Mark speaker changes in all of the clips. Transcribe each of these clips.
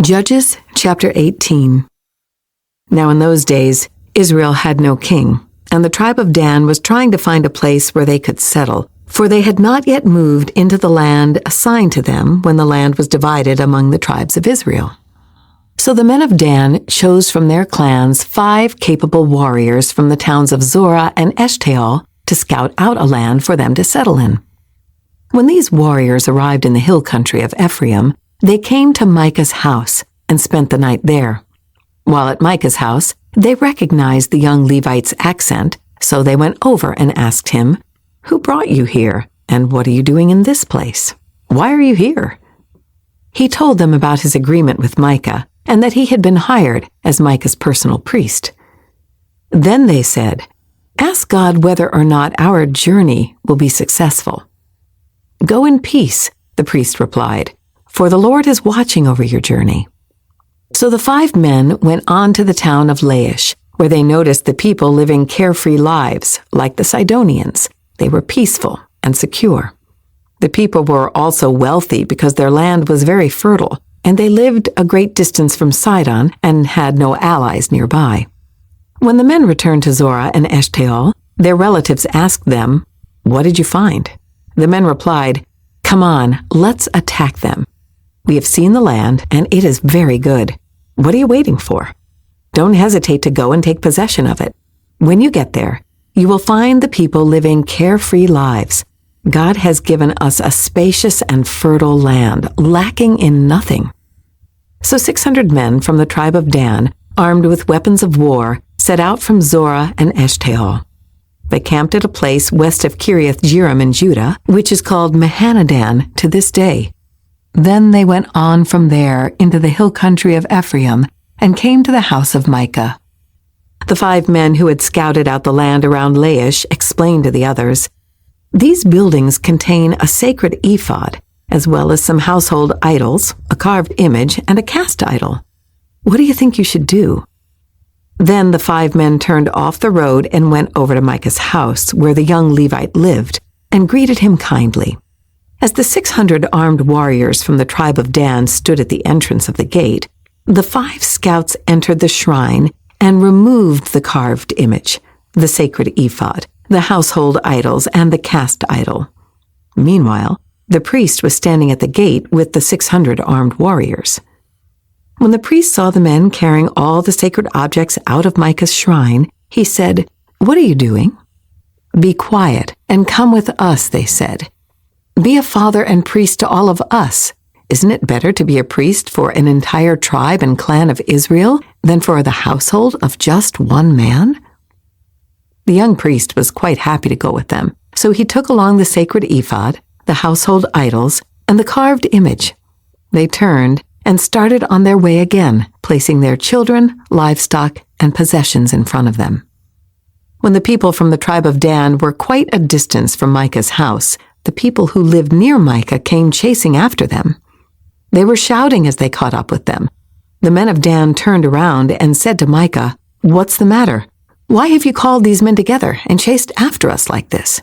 Speaker 1: Judges chapter 18. Now in those days, Israel had no king, and the tribe of Dan was trying to find a place where they could settle, for they had not yet moved into the land assigned to them when the land was divided among the tribes of Israel. So the men of Dan chose from their clans 5 capable warriors from the towns of Zorah and Eshtaol to scout out a land for them to settle in. When these warriors arrived in the hill country of Ephraim, they came to Micah's house and spent the night there. While at Micah's house, they recognized the young Levite's accent, so they went over and asked him, "Who brought you here, and what are you doing in this place? Why are you here?" He told them about his agreement with Micah, and that he had been hired as Micah's personal priest. Then they said, "Ask God whether or not our journey will be successful." "Go in peace," the priest replied, "for the Lord is watching over your journey." So the 5 men went on to the town of Laish, where they noticed the people living carefree lives, like the Sidonians. They were peaceful and secure. The people were also wealthy because their land was very fertile, and they lived a great distance from Sidon and had no allies nearby. When the men returned to Zorah and Eshtaol, their relatives asked them, "What did you find?" The men replied, "Come on, let's attack them. We have seen the land, and it is very good. What are you waiting for? Don't hesitate to go and take possession of it. When you get there, you will find the people living carefree lives. God has given us a spacious and fertile land, lacking in nothing." So 600 men from the tribe of Dan, armed with weapons of war, set out from Zorah and Eshtaol. They camped at a place west of Kiriath Jearim in Judah, which is called Mahanadan to this day. Then they went on from there into the hill country of Ephraim and came to the house of Micah. The 5 men who had scouted out the land around Laish explained to the others, "These buildings contain a sacred ephod, as well as some household idols, a carved image, and a cast idol. What do you think you should do?" Then the 5 men turned off the road and went over to Micah's house, where the young Levite lived, and greeted him kindly. As the 600 armed warriors from the tribe of Dan stood at the entrance of the gate, the 5 scouts entered the shrine and removed the carved image, the sacred ephod, the household idols, and the cast idol. Meanwhile, the priest was standing at the gate with the 600 armed warriors. When the priest saw the men carrying all the sacred objects out of Micah's shrine, he said, "What are you doing?" "Be quiet and come with us," they said. "Be a father and priest to all of us. Isn't it better to be a priest for an entire tribe and clan of Israel than for the household of just one man?" The young priest was quite happy to go with them, so he took along the sacred ephod, the household idols, and the carved image. They turned and started on their way again, placing their children, livestock, and possessions in front of them. When the people from the tribe of Dan were quite a distance from Micah's house, the people who lived near Micah came chasing after them. They were shouting as they caught up with them. The men of Dan turned around and said to Micah, "What's the matter? Why have you called these men together and chased after us like this?"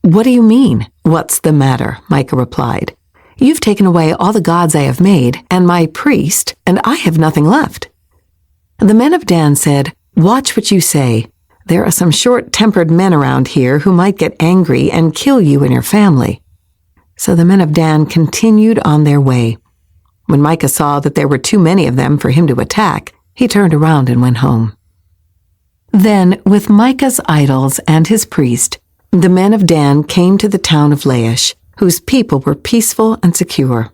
Speaker 1: "What do you mean, what's the matter?" Micah replied. "You've taken away all the gods I have made, and my priest, and I have nothing left." The men of Dan said, "Watch what you say. There are some short-tempered men around here who might get angry and kill you and your family." So the men of Dan continued on their way. When Micah saw that there were too many of them for him to attack, he turned around and went home. Then, with Micah's idols and his priest, the men of Dan came to the town of Laish, whose people were peaceful and secure.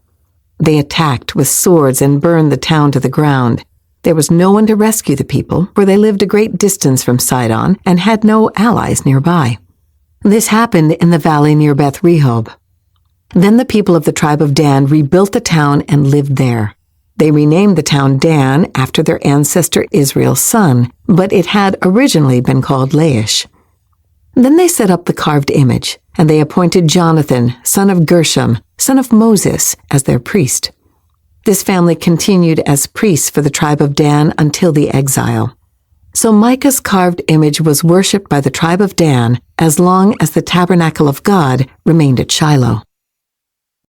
Speaker 1: They attacked with swords and burned the town to the ground. There was no one to rescue the people, for they lived a great distance from Sidon and had no allies nearby. This happened in the valley near Beth Rehob. Then the people of the tribe of Dan rebuilt the town and lived there. They renamed the town Dan after their ancestor Israel's son, but it had originally been called Laish. Then they set up the carved image, and they appointed Jonathan, son of Gershom, son of Moses, as their priest. This family continued as priests for the tribe of Dan until the exile. So Micah's carved image was worshipped by the tribe of Dan as long as the tabernacle of God remained at Shiloh.